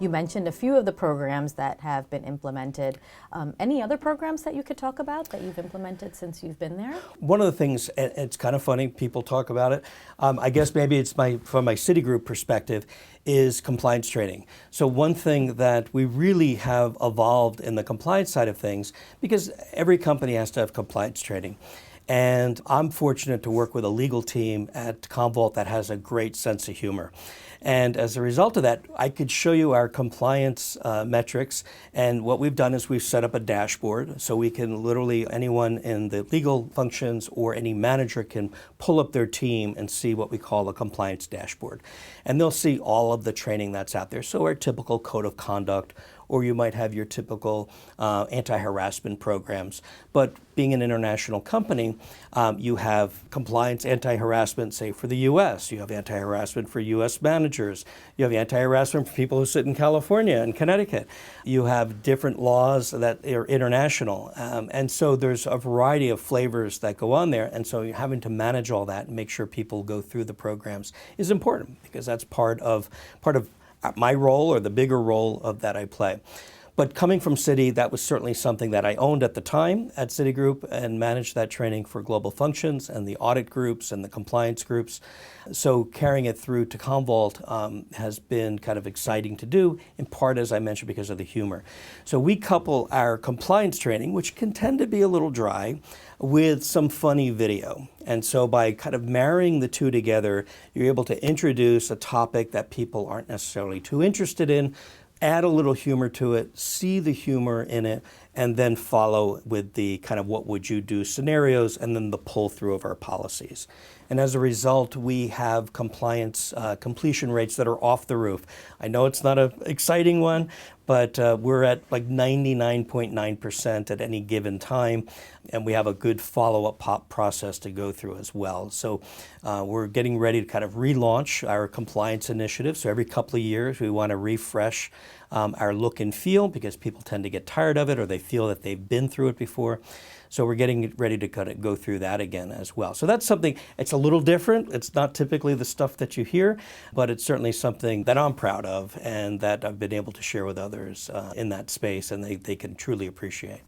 You mentioned a few of the programs that have been implemented. Any other programs that you could talk about that you've implemented since you've been there? One of the things, and it's kind of funny, people talk about it, I guess maybe it's from my Citigroup perspective, is compliance training. So one thing that we really have evolved in the compliance side of things, because every company has to have compliance training. And I'm fortunate to work with a legal team at CommVault that has a great sense of humor. And as a result of that, I could show you our compliance metrics. And what we've done is we've set up a dashboard so we can literally, anyone in the legal functions or any manager can pull up their team and see what we call a compliance dashboard. And they'll see all of the training that's out there. So our typical code of conduct, or you might have your typical anti-harassment programs. But being an international company, you have compliance anti-harassment, say, for the U.S. You have anti-harassment for U.S. managers. You have anti-harassment for people who sit in California and Connecticut. You have different laws that are international. And so there's a variety of flavors that go on there. And so having to manage all that and make sure people go through the programs is important, because that's part of my role, or the bigger role of that I play. But coming from Citi, that was certainly something that I owned at the time at Citigroup and managed that training for global functions and the audit groups and the compliance groups. So carrying it through to CommVault has been kind of exciting to do, in part, as I mentioned, because of the humor. So we couple our compliance training, which can tend to be a little dry, with some funny video. And so by kind of marrying the two together, you're able to introduce a topic that people aren't necessarily too interested in, add a little humor to it, see the humor in it, and then follow with the kind of what would you do scenarios, and then the pull through of our policies. And as a result, we have compliance completion rates that are off the roof. I know it's not an exciting one, but we're at like 99.9% at any given time, and we have a good follow-up process to go through as well. So we're getting ready to kind of relaunch our compliance initiative. So every couple of years, we want to refresh our look and feel, because people tend to get tired of it, or they feel that they've been through it before. So we're getting ready to kind of go through that again as well. So that's something, it's a little different. It's not typically the stuff that you hear, but it's certainly something that I'm proud of and that I've been able to share with others in that space, and they can truly appreciate.